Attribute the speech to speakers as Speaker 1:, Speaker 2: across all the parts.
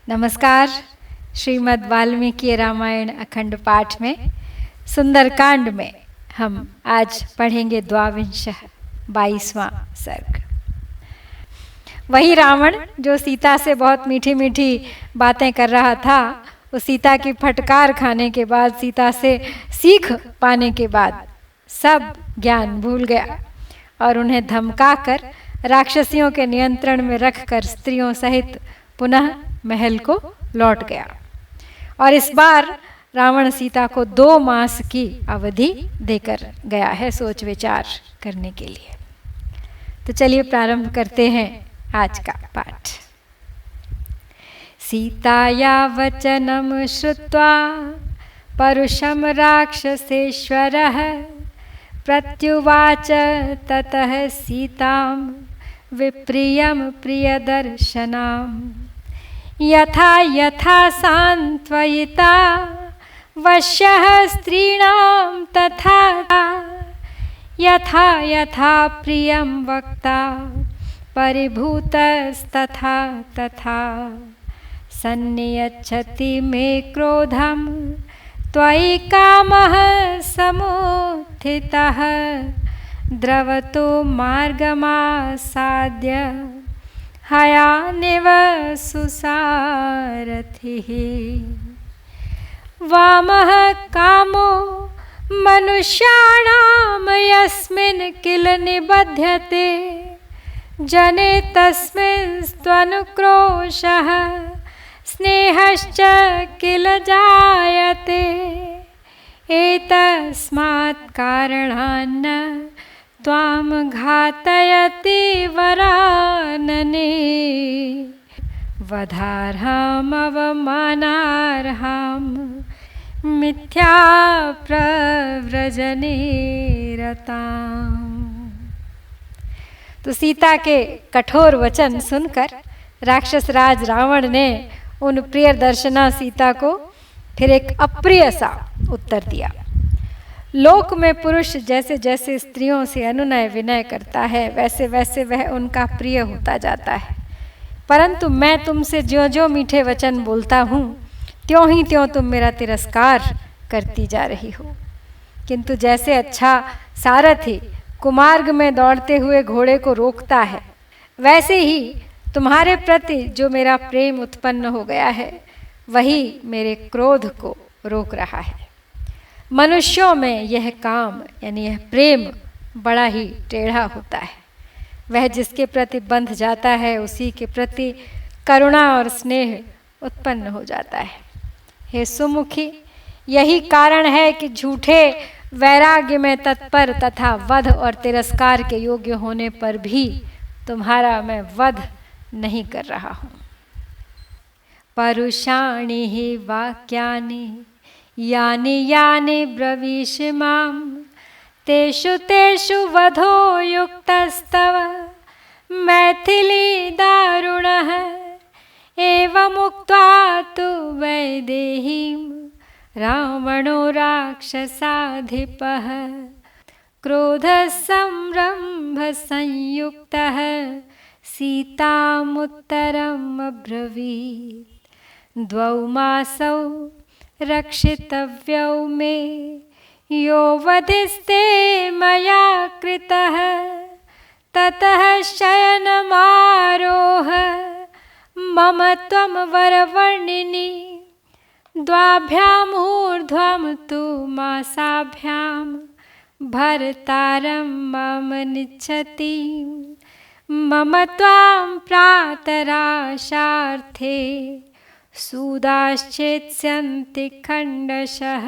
Speaker 1: नमस्कार। श्रीमद् वाल्मीकि रामायण अखंड पाठ में सुंदरकांड में हम आज पढ़ेंगे द्वाविंशः 22वां सर्ग। वही रावण जो सीता से बहुत मीठी मीठी बातें कर रहा था, वो सीता की फटकार खाने के बाद, सीता से सीख पाने के बाद सब ज्ञान भूल गया और उन्हें धमकाकर राक्षसियों के नियंत्रण में रखकर स्त्रियों सहित पुनः महल को लौट गया। और इस बार रावण सीता को 2 मास की अवधि देकर गया है सोच विचार करने के लिए। तो चलिए प्रारंभ करते हैं आज का पाठ। सीताया वचनम श्रुत्वा परुषम राक्षसेश्वरः प्रत्युवाच ततः सीतां विप्रियं प्रियदर्शनाम् यथा यथा सान्त्वयिता वश्यः स्त्रीणां तथा यथा यथा प्रियं वक्ता परिभूतस्तथा तथा सन्नियच्छति मे क्रोधं त्वयि कामः समुत्थितः द्रवतो मार्गमासाद्य हयानिव सुसारथिः वामः कामो मनुष्याणां यस्मिन् किल निबध्यते जने तस्मिन् त्वनुक्रोशः स्नेहश्च किल जायते एतस्मात् कारणान्न त्वां घातयति वरानने वधार्हाम् अवमानार्हाम् मिथ्या प्रव्रजने रताम्। तो सीता के कठोर वचन सुनकर राक्षस राज रावण ने उन प्रियदर्शना सीता को फिर एक अप्रिय सा उत्तर दिया। लोक में पुरुष जैसे जैसे स्त्रियों से अनुनय विनय करता है, वैसे वैसे वह उनका प्रिय होता जाता है, परंतु मैं तुमसे ज्यों ज्यों मीठे वचन बोलता हूँ त्यों ही त्यों तुम मेरा तिरस्कार करती जा रही हो। किंतु जैसे अच्छा सारथी कुमार्ग में दौड़ते हुए घोड़े को रोकता है, वैसे ही तुम्हारे प्रति जो मेरा प्रेम उत्पन्न हो गया है वही मेरे क्रोध को रोक रहा है। मनुष्यों में यह काम यानी यह प्रेम बड़ा ही टेढ़ा होता है। वह जिसके प्रति बंध जाता है उसी के प्रति करुणा और स्नेह उत्पन्न हो जाता है। हे सुमुखी, यही कारण है कि झूठे वैराग्य में तत्पर तथा वध और तिरस्कार के योग्य होने पर भी तुम्हारा मैं वध नहीं कर रहा हूँ। परुषाणि हि वाक्यानि यानि यानि ब्रवीषि मां तेषु तेषु वधो युक्तस्तव मैथिली दारुणः एवमुक्त्वा तु वैदेहीं रावणो राक्षसाधिपः क्रोधसंरम्भसंयुक्तः सीतामुत्तरम् अब्रवीत् द्वौ मासौ रक्षितव्यौ मे यो वधिस्ते मया कृतः ततः शयनमारोह मम त्वं वरवर्णिनि द्वाभ्याम् ऊर्ध्वं तु मासाभ्यां भर्तारं मम निच्छति मम त्वां प्रातराशार्थे सूदाश्चेत्स्यन्ति खण्डशः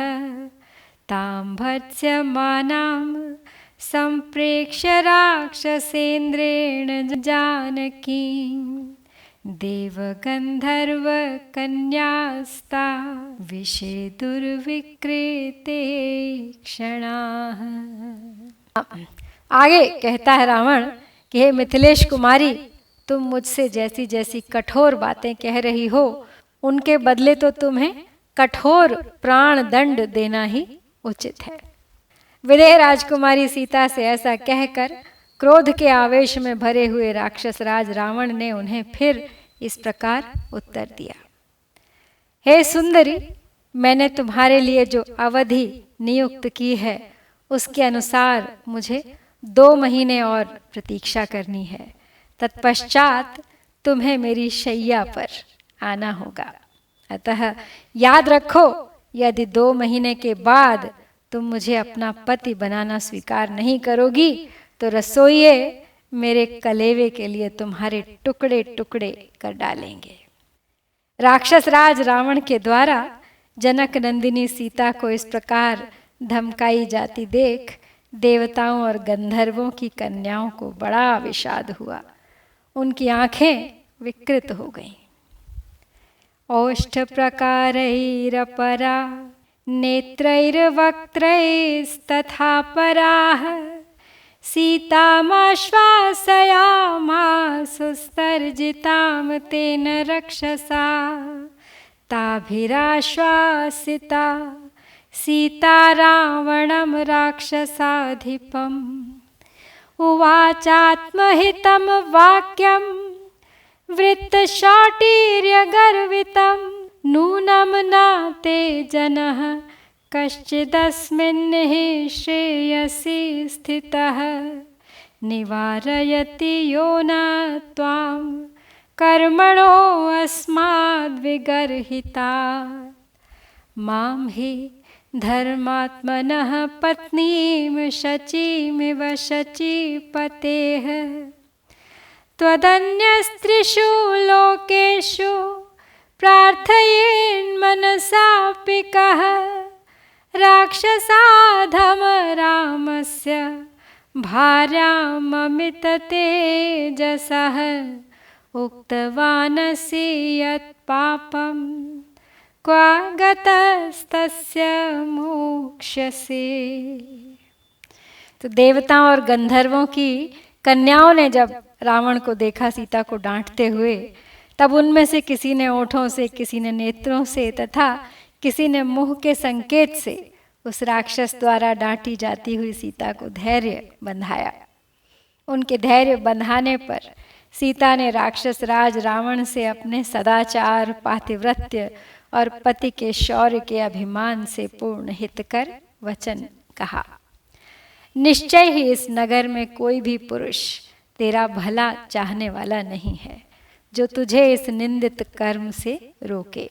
Speaker 1: तां भत्स्यमानां सम्प्रेक्ष्य राक्षसेन्द्रेण जानकीं देवगन्धर्वकन्यास्ता विषेदुर्विक्रीते क्षणाः। आगे कहता है रावण कि हे मिथिलेश कुमारी, तुम मुझसे जैसी जैसी कठोर बातें कह रही हो उनके बदले तो तुम्हें कठोर प्राण दंड देना ही उचित है। विदेह राजकुमारी सीता से ऐसा कहकर क्रोध के आवेश में भरे हुए राक्षस राज रावण ने उन्हें फिर इस प्रकार उत्तर दिया। हे सुंदरी, मैंने तुम्हारे लिए जो अवधि नियुक्त की है उसके अनुसार मुझे 2 महीने और प्रतीक्षा करनी है। तत्पश्चात तुम्हें मेरी शैया पर आना होगा। अतः याद रखो, यदि 2 महीने के बाद तुम मुझे अपना पति बनाना स्वीकार नहीं करोगी तो रसोइये मेरे कलेवे के लिए तुम्हारे टुकड़े टुकड़े कर डालेंगे। राक्षस राज रावण के द्वारा जनक नंदिनी सीता को इस प्रकार धमकाई जाती देख देवताओं और गंधर्वों की कन्याओं को बड़ा विषाद हुआ। उनकी आंखें विकृत हो गईं। ओष्ठ प्रकारैरपरा नेत्रैर्वक्त्रैस्तथा पराः सीतामाश्वासयामासुस्तर्जितां तेन रक्षसा। ताभिराश्वासिता सीता रावणं राक्षसाधिपम् उवाचात्महितं वाक्यं वृत्तशौटीर्यगर्वितं। नूनं न ते जनः कश्चिदस्मिन् हि श्रेयसि स्थितः। निवारयति यो न त्वां कर्मणो अस्माद्विगर्हितात्। मां हि धर्मात्मनः पत्नीं शचीमिव शचीपतेः। त्वदन्यस्त्रिषु लोकेषु प्रार्थयेन्मनसापि कः। राक्षसाधम रामस्य भार्याममिततेजसः। उक्तवानसि यत्पापं क्वा गतस्तस्य मोक्ष्यसे। तो देवताओं और गंधर्वों की कन्याओं ने जब रावण को देखा सीता को डांटते हुए, तब उनमें से किसी ने ओठों से, किसी ने नेत्रों से तथा किसी ने मुंह के संकेत से उस राक्षस द्वारा डांटी जाती हुई सीता को धैर्य बंधाया। उनके धैर्य बंधाने पर सीता ने राक्षस राज रावण से अपने सदाचार, पातिव्रत्य और पति के शौर्य के अभिमान से पूर्ण हित कर वचन कहा। निश्चय ही इस नगर में कोई भी पुरुष तेरा भला चाहने वाला नहीं है जो तुझे इस निंदित कर्म से रोके।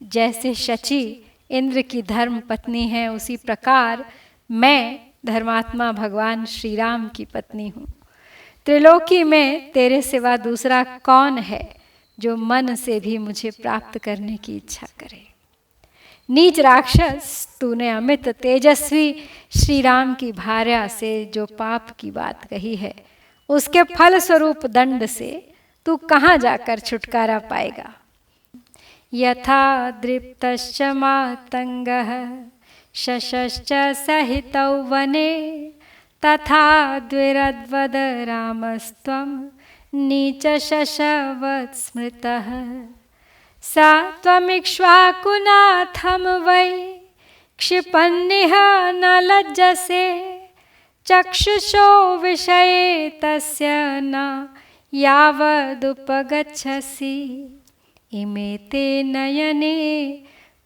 Speaker 1: जैसे शची इंद्र की धर्म पत्नी है, उसी प्रकार मैं धर्मात्मा भगवान श्री राम की पत्नी हूँ। त्रिलोकी में तेरे सिवा दूसरा कौन है जो मन से भी मुझे प्राप्त करने की इच्छा करे। नीच राक्षस, तूने अमित तेजस्वी श्री राम की भार्या से जो पाप की बात कही है, उसके फल स्वरूप दंड से तू कहाँ जाकर छुटकारा पाएगा। यथा दृप्तश्च मातंगः शशश्च सहितौ वने तथा द्विरद्वद रामस्त्वं नीच शशवत् स्मृतः। सा त्वमिक्ष्वाकुनाथं वै क्षिपन्निह न लज्जसे। चक्षुषो विषये तस्य न यावदुपगच्छसि। इमे ते नयने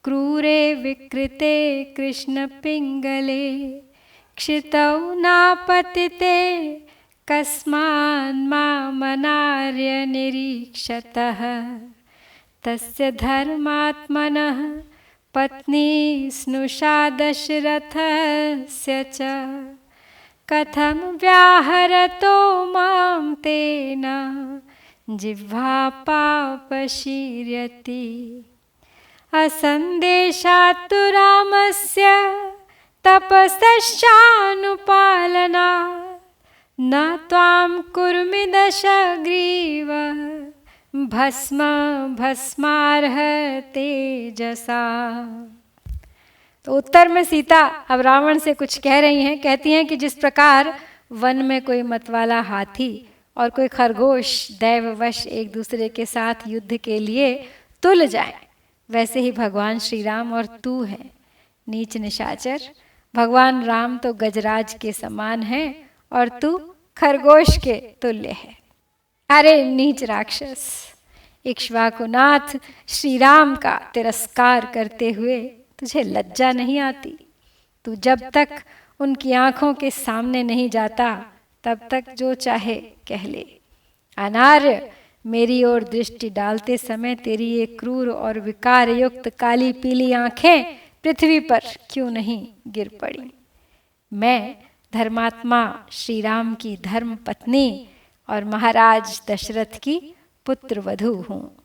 Speaker 1: क्रूरे विकृते कृष्णपिङ्गले क्षितौ नापतिते कस्मान्मामनार्य निरीक्षतः। तस्य धर्मात्मनः पत्नी स्नुषा दशरथस्य च कथं व्याहरतो मां तेन जिह्वा पापशीर्यति। असन्देशात् तु रामस्य तपसश्चानुपालनात् न त्वां कुर्मि दशग्रीव भस्म भस्मार्ह तेजसा। तो उत्तर में सीता अब रावण से कुछ कह रही हैं। कहती हैं कि जिस प्रकार वन में कोई मतवाला हाथी और कोई खरगोश दैववश एक दूसरे के साथ युद्ध के लिए तुल जाए, वैसे ही भगवान श्री राम और तू है नीच निशाचर। भगवान राम तो गजराज के समान है और तू खरगोश के तुल्य है। अरे नीच राक्षस, इक्ष्वाकुनाथ श्री राम का तिरस्कार करते हुए तुझे लज्जा नहीं आती? तू जब तक उनकी आंखों के सामने नहीं जाता तब तक जो चाहे कह ले। अनार्य, मेरी ओर दृष्टि डालते समय तेरी ये क्रूर और विकार युक्त काली पीली आंखें पृथ्वी पर क्यों नहीं गिर पड़ी? मैं धर्मात्मा श्री राम की धर्म पत्नी और महाराज दशरथ की पुत्र वधू हूँ।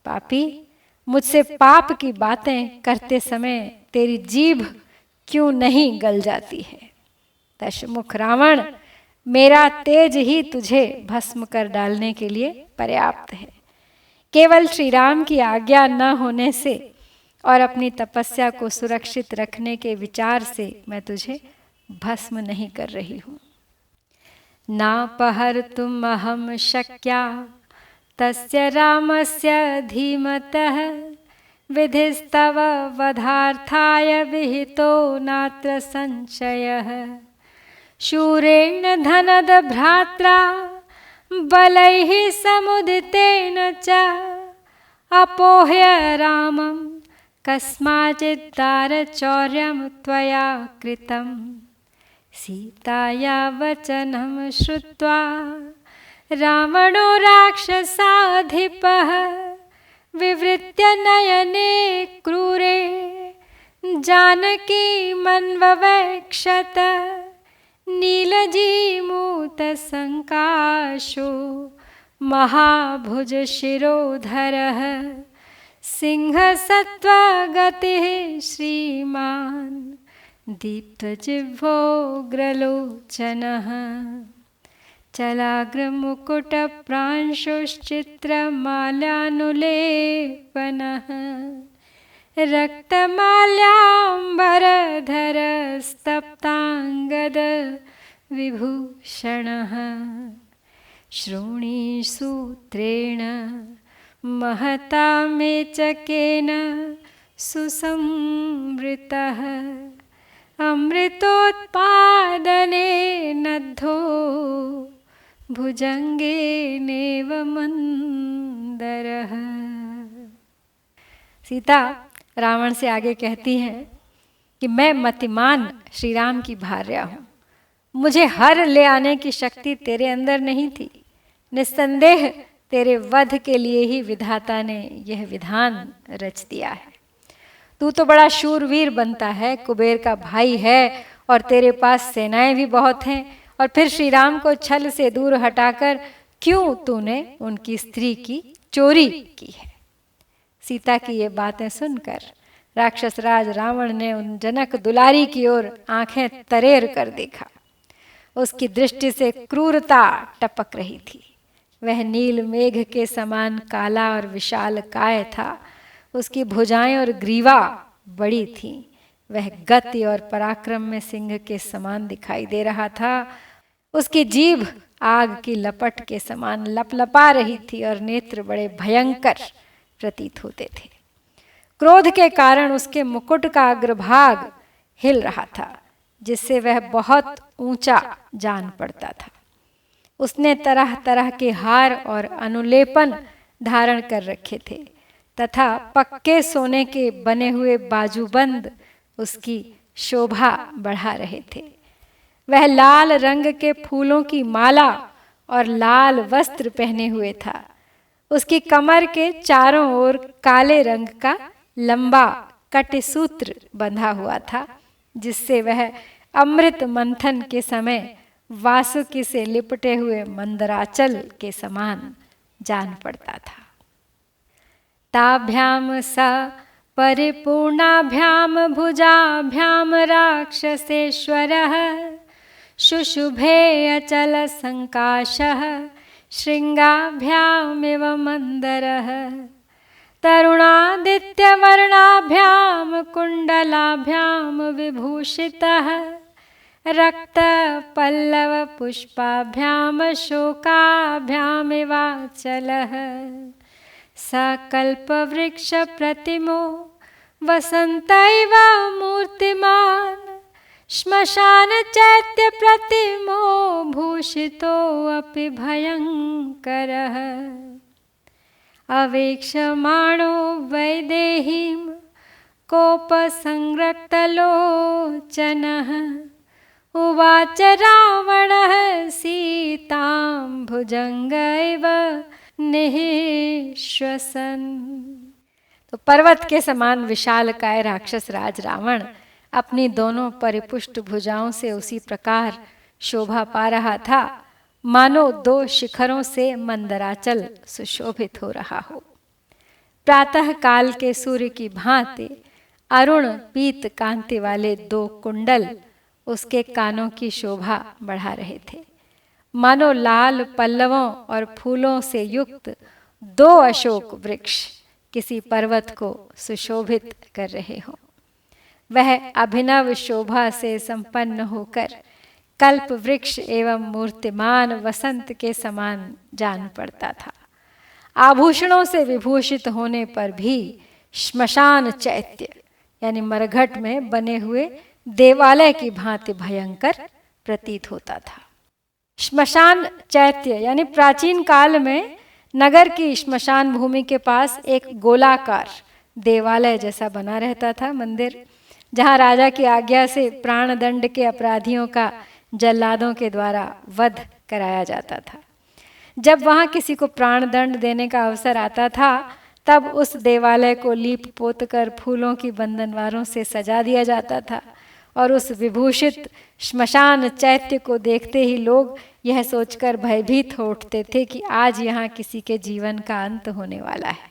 Speaker 1: पापी, मुझसे पाप की बातें करते समय तेरी जीभ क्यों नहीं गल जाती है? दशमुख रावण, मेरा तेज ही तुझे भस्म कर डालने के लिए पर्याप्त है। केवल श्री राम की आज्ञा न होने से और अपनी तपस्या को सुरक्षित रखने के विचार से मैं तुझे भस्म नहीं कर रही हूँ। नापहर्तुम् अहं शक्या तस्य रामस्य धीमतः विधिस्तव वधार्थाय विहितो नात्र संशयः। शूरेण धनद भ्रात्रा बलैः समुदितेन च अपोह्य रामं कस्माचित् दारचौर्यं त्वया कृतम्। सीताया वचनं श्रुत्वा रावणो राक्षसाधिपः विवृत्य नयने क्रूरे जानकीमन्ववेक्षत। नीलजीमूतसङ्काशो महाभुज शिरोधरः सिंहसत्त्वगतिः श्रीमान् दीप्तजिह्वोग्रलोचनः। चलाग्रमुकुटप्रांशुश्चित्रमाल्यानुलेपनः रक्तमाल्याम्बरधरस्तप्ताङ्गद विभूषणः। श्रोणीसूत्रेण महता मेचकेन सुसंवृतः अमृतोत्पादने नद्धो भुजंगेनेव मंदरः। सीता रावण से आगे कहती हैं कि मैं मतिमान श्री राम की भार्या हूँ। मुझे हर ले आने की शक्ति तेरे अंदर नहीं थी। निस्संदेह तेरे वध के लिए ही विधाता ने यह विधान रच दिया है। तू तो बड़ा शूरवीर बनता है, कुबेर का भाई है और तेरे पास सेनाएं भी बहुत हैं, और फिर श्री राम को छल से दूर हटाकर क्यों तूने उनकी स्त्री की चोरी की है? सीता की ये बातें सुनकर राक्षस राज रावण ने उन जनक दुलारी की ओर आंखें तरेर कर देखा। उसकी दृष्टि से क्रूरता टपक रही थी। वह नील मेघ के समान काला और विशाल काय था। उसकी भुजाएं और ग्रीवा बड़ी थी। वह गति और पराक्रम में सिंह के समान दिखाई दे रहा था। उसकी जीभ आग की लपट के समान लपलपा रही थी और नेत्र बड़े भयंकर प्रतीत होते थे। क्रोध के कारण उसके मुकुट का अग्रभाग हिल रहा था, जिससे वह बहुत ऊंचा जान पड़ता था। उसने तरह तरह के हार और अनुलेपन धारण कर रखे थे तथा पक्के सोने के बने हुए बाजूबंद उसकी शोभा बढ़ा रहे थे। वह लाल रंग के फूलों की माला और लाल वस्त्र पहने हुए था। उसकी कमर के चारों ओर काले रंग का लंबा कटिसूत्र बंधा हुआ था, जिससे वह अमृत मंथन के समय वासुकी से लिपटे हुए मंदराचल के समान जान पड़ता था। ताभ्याम सा परिपूर्णाभ्याम भुजाभ्याम राक्षसेश्वरः शुशुभे अचल संकाशः श्रृंगाभ्यामिव मंदरः तरुणादित्यवर्णाभ्याम कुंडलाभ्याम विभूषितः रक्तपल्लव पुष्पाभ्याम शोकाभ्यामिवाचलः सकल्पवृक्ष प्रतिमो वसन्तैव मूर्तिमान् श्मशान चैत्य प्रतिमो भूषितो अपि भयंकरः। अवेक्षमाणो वैदेहीं कोपसंरक्तलोचनः उवाच रावणः सीतां भुजंगैव निःश्वसन्। तो पर्वत के समान विशालकाय राक्षस राज रावण अपनी दोनों परिपुष्ट भुजाओं से उसी प्रकार शोभा पा रहा था मानो दो शिखरों से मंदराचल सुशोभित हो रहा हो। प्रातः काल के सूर्य की भांति अरुण पीत कांति वाले दो कुंडल उसके कानों की शोभा बढ़ा रहे थे, मानो लाल पल्लवों और फूलों से युक्त दो अशोक वृक्ष किसी पर्वत को सुशोभित कर रहे हो। वह अभिनव शोभा से संपन्न होकर कल्प वृक्ष एवं मूर्तिमान वसंत के समान जान पड़ता था। आभूषणों से विभूषित होने पर भी श्मशान चैत्य यानी मरघट में बने हुए देवालय की भांति भयंकर प्रतीत होता था। श्मशान चैत्य यानी प्राचीन काल में नगर की श्मशान भूमि के पास एक गोलाकार देवालय जैसा बना रहता था मंदिर, जहां राजा की आज्ञा से प्राण दंड के अपराधियों का जल्लादों के द्वारा वध कराया जाता था। जब वहां किसी को प्राण दंड देने का अवसर आता था तब उस देवालय को लीप पोत कर फूलों की बंधनवारों से सजा दिया जाता था और उस विभूषित श्मशान चैत्य को देखते ही लोग यह सोचकर भयभीत हो उठते थे कि आज यहाँ किसी के जीवन का अंत होने वाला है।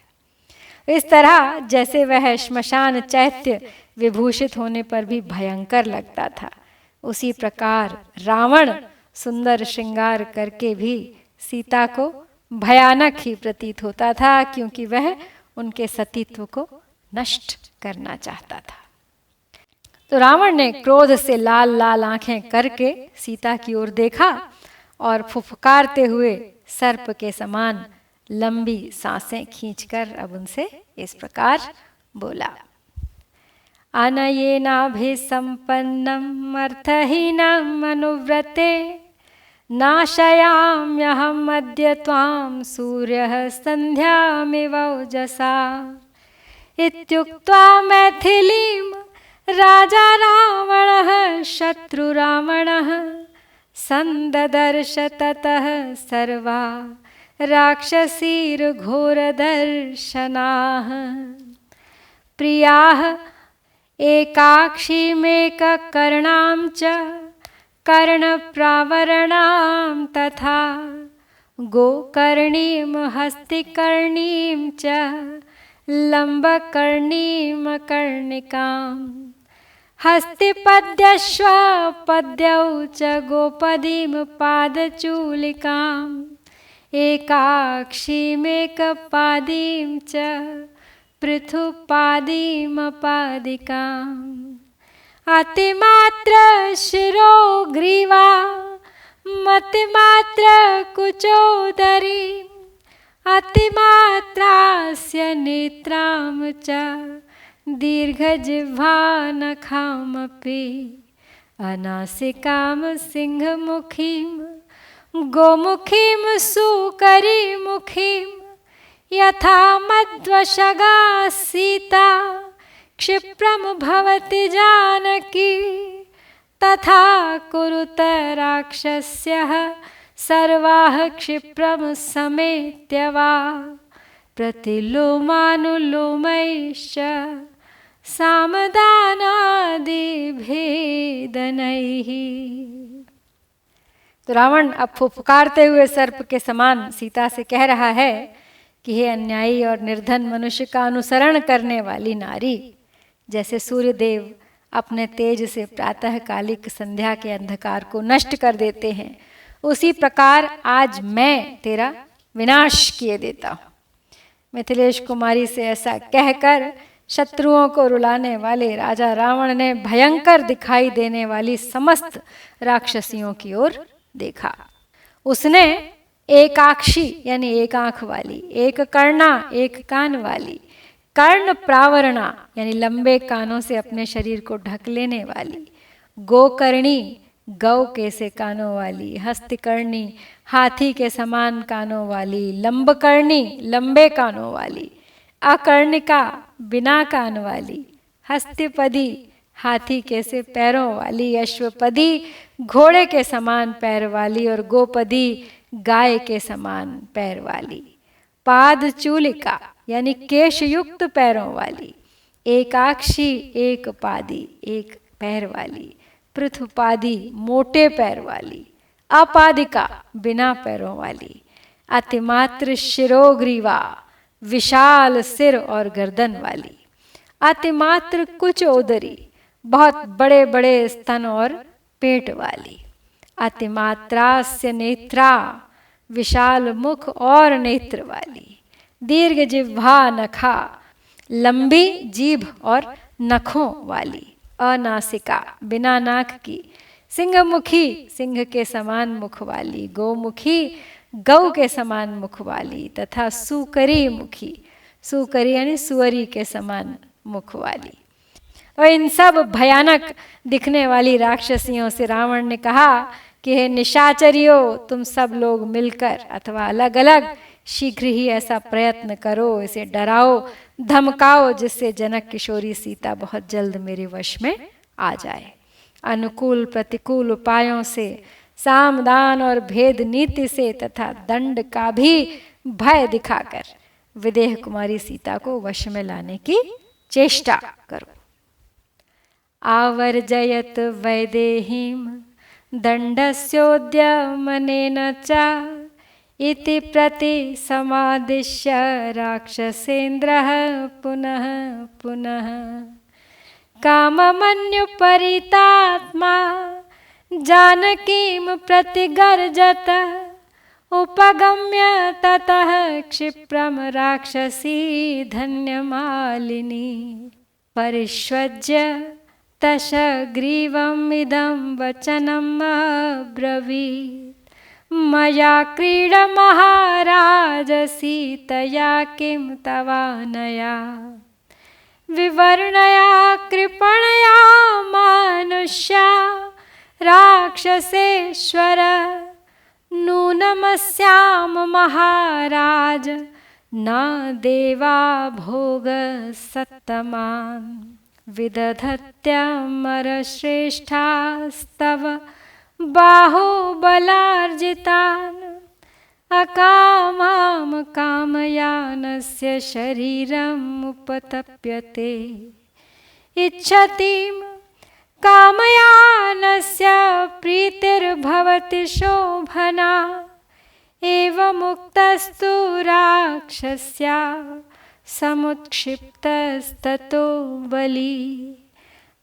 Speaker 1: इस तरह जैसे वह श्मशान चैत्य विभूषित होने पर भी भयंकर लगता था, उसी प्रकार रावण सुंदर श्रृंगार करके भी सीता को भयानक ही प्रतीत होता था, क्योंकि वह उनके सतीत्व को नष्ट करना चाहता था। तो रावण ने क्रोध से लाल लाल आंखें करके सीता की ओर देखा और फुफकारते हुए सर्प के समान लंबी सांसें खींचकर अब उनसे इस प्रकार बोला। अनयेनाभिसंपन्नम् अर्थहीनम् अनुव्रते नाशयाम्यहम् अद्य त्वां सूर्यः सन्ध्यामिवौजसा। इत्युक्त्वा मैथिलीं राजा रावणः शत्रुरावणः सन्ददर्श ततः सर्वा राक्षसीर्घोरदर्शनाः। प्रियाः एकाक्षीमेककर्णां च कर्णप्रावरणां तथा गोकर्णीं हस्तिकर्णीं च लम्बकर्णीं कर्णिकाम्। हस्तिपद्यश्वपद्यौ च गोपदीं पादचूलिकाम् एकाक्षीमेकपादीं च पृथुपादीमपादिकाम्। अतिमात्र शिरो ग्रीवा मतिमात्र कुचोदरी अतिमात्रास्य नेत्रां च दीर्घजिह्वानखामपि अनासिकां सिंहमुखीं गोमुखीं सुकरीमुखीं यथा मध्वशगा सीता क्षिप्रं भवति जानकी तथा कुरुत राक्षस्यः सर्वाः क्षिप्रं समेत्य वा प्रतिलोमानुलोमैश्च सामदानादिभेदनैः। तो रावण अब फुफकारते हुए सर्प के समान सीता से कह रहा है कि हे अन्यायी और निर्धन मनुष्य का अनुसरण करने वाली नारी, जैसे सूर्यदेव अपने तेज से प्रातःकालिक संध्या के अंधकार को नष्ट कर देते हैं, उसी प्रकार आज मैं तेरा विनाश किए देता हूँ। मिथिलेश कुमारी से ऐसा कहकर शत्रुओं को रुलाने वाले राजा रावण ने भयंकर दिखाई देने वाली समस्त राक्षसियों की ओर देखा। उसने एकाक्षी यानी एक आंख वाली, एक कर्णा एक कान वाली, कर्ण प्रावरणा यानी लंबे कानों से अपने शरीर को ढक लेने वाली, गोकर्णी गौ के से कानों वाली, हस्तकर्णी हाथी के समान कानों वाली, लंबकर्णी लंबे कानों वाली, अकर्णिका बिना कान वाली, हस्तपदी हाथी के से पैरों वाली, अश्वपदी घोड़े के समान पैर वाली और गोपदी गाय के समान पैर वाली, पाद चूलिका यानी केशयुक्त पैरों वाली, एकाक्षी एक पादी एक पैर वाली, पृथुपादी मोटे पैर वाली, अपादिका बिना पैरों वाली, अतिमात्र शिरोग्रीवा विशाल सिर और गर्दन वाली, अतिमात्र कुछ ओदरी बहुत बड़े बड़े स्तन और पेट वाली, अतिमात्रास्य नेत्रा विशाल मुख और नेत्र वाली, दीर्घ जिह्वा नखा लंबी जीभ और नखों वाली, अनासिका बिना नाक की, सिंहमुखी सिंह के समान मुख वाली, गोमुखी गौ के समान मुख वाली तथा सुकरी मुखी, सुकरी यानी सुअरी के समान मुख वाली। और इन सब भयानक दिखने वाली राक्षसियों से रावण ने कहा कि हे निशाचरियों, तुम सब लोग मिलकर अथवा अलग अलग शीघ्र ही ऐसा प्रयत्न करो, इसे डराओ धमकाओ जिससे जनक किशोरी सीता बहुत जल्द मेरे वश में आ जाए। अनुकूल प्रतिकूल उपायों से, सामदान और भेद नीति से तथा दंड का भी भय दिखाकर विदेह कुमारी सीता को वश में लाने की चेष्टा करो। आवर्जयत वैदेहीं दंडस्योद्यमनेन च इति प्रति समादिश्य राक्षसेन्द्रः पुनः पुनः काममन्युपरीतात्मा जानकीं प्रतिगर्जत उपगम्य ततः क्षिप्रम राक्षसी धन्यमालिनी परिष्वज्य तशग्रीवमिदं वचनम् अब्रवीत् मया क्रीड महाराज सीतया किं तवानया विवर्णया कृपणया मानुष्या राक्षसेश्वर नूनमस्याम महाराज न देवा भोग सत्तमान् विदधत्यमरश्रेष्ठास्तव बाहुबलार्जितान् अकामां कामयानस्य शरीरम् उपतप्यते इच्छतीं कामयानस्य प्रीतिर्भवति शोभना एवमुक्तस्तु राक्षस्या समुत्क्षिप्तस्ततो बली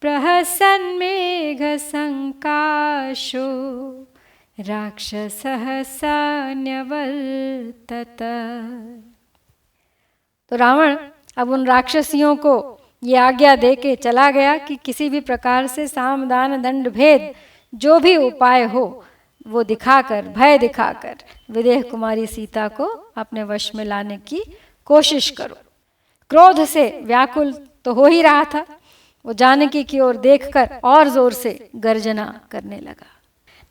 Speaker 1: प्रहसन्मेघसङ्काशो राक्षसः स न्यवर्तत। तो रावण अब उन राक्षसियों को ये आज्ञा दे के चला गया कि किसी भी प्रकार से साम दान दंड भेद जो भी उपाय हो वो दिखाकर, भय दिखाकर विदेह कुमारी सीता को अपने वश में लाने की कोशिश करो। क्रोध से व्याकुल तो हो ही रहा था, वो जानकी की ओर देखकर और जोर से गर्जना करने लगा।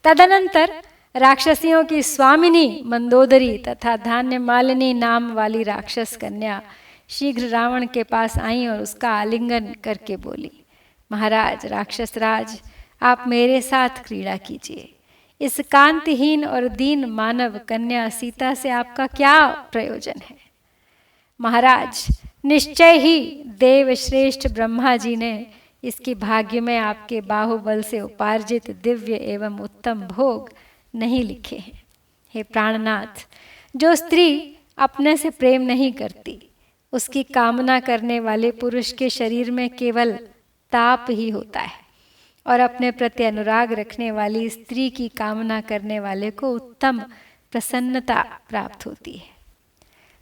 Speaker 1: तदनंतर राक्षसियों की स्वामिनी मंदोदरी तथा धान्य मालिनी नाम वाली राक्षस कन्या शीघ्र रावण के पास आई और उसका आलिंगन करके बोली, महाराज राक्षस राज, आप मेरे साथ क्रीड़ा कीजिए। इस कांतिहीन और दीन मानव कन्या सीता से आपका क्या प्रयोजन है? महाराज, निश्चय ही देव श्रेष्ठ ब्रह्मा जी ने इसकी भाग्य में आपके बाहुबल से उपार्जित दिव्य एवं उत्तम भोग नहीं लिखे हैं। हे प्राणनाथ, जो स्त्री अपने से प्रेम नहीं करती, उसकी कामना करने वाले पुरुष के शरीर में केवल ताप ही होता है, और अपने प्रति अनुराग रखने वाली स्त्री की कामना करने वाले को उत्तम प्रसन्नता प्राप्त होती है।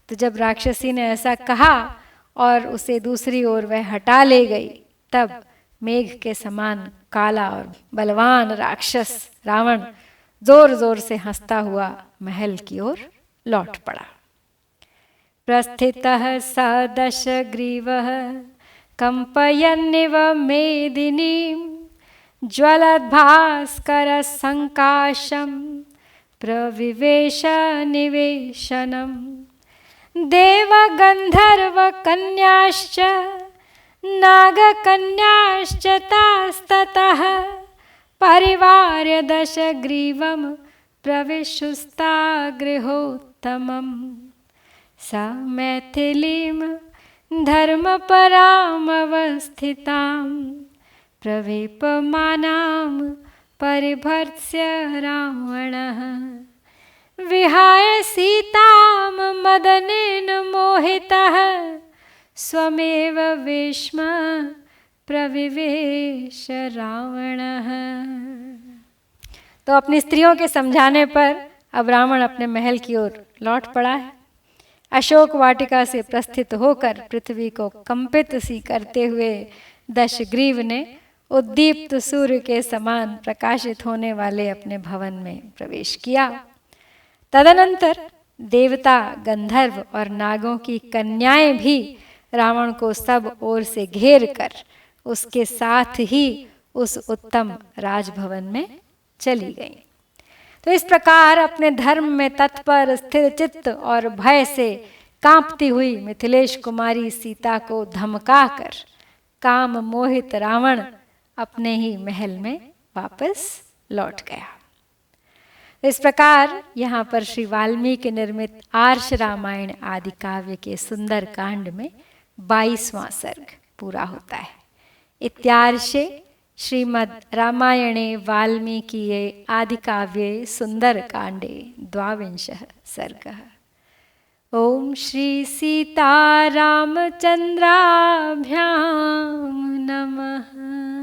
Speaker 1: तो जब राक्षसी ने ऐसा कहा और उसे दूसरी ओर वह हटा ले गई, तब मेघ के समान काला और बलवान राक्षस रावण जोर जोर से हंसता हुआ महल की ओर लौट पड़ा। प्रस्थितः स दशग्रीवः कंपयन्निव मेदिनीं ज्वलद्भास्करसङ्काशं प्रविवेश निवेशनम् देवगन्धर्वकन्याश्च नागकन्याश्च तास्ततः परिवार्य दशग्रीवं प्रविशुस्ता गृहोत्तमम् सा मैथिलीं धर्मपरामवस्थितां प्रवेपमानां परिभर्त्स्य रावणः विहाय सीतां मदनेन मोहितः स्वमेव वेश्म प्रविवेश रावणः। तो अपनी स्त्रियों के समझाने पर अब रावण अपने महल की ओर लौट पड़ा है। अशोक वाटिका से प्रस्थित होकर पृथ्वी को कंपित सी करते हुए दशग्रीव ने उद्दीप्त सूर्य के समान प्रकाशित होने वाले अपने भवन में प्रवेश किया। तदनंतर देवता, गंधर्व और नागों की कन्याएं भी रावण को सब ओर से घेर कर उसके साथ ही उस उत्तम राजभवन में चली गईं। तो इस प्रकार अपने धर्म में तत्पर, स्थिर चित्त और भय से कांपती हुई मिथिलेश कुमारी सीता को धमकाकर काम मोहित रावण अपने ही महल में वापस लौट गया। इस प्रकार यहाँ पर श्री वाल्मीकि निर्मित आर्ष रामायण आदि काव्य के सुंदर कांड में 22वां सर्ग पूरा होता है। इत्यार्षे श्रीमद् रामायणे वाल्मीकिये आदिकाव्ये सुंदरकांडे 22 सर्गः। ओम श्री सीतारामचंद्राभ्यां नमः।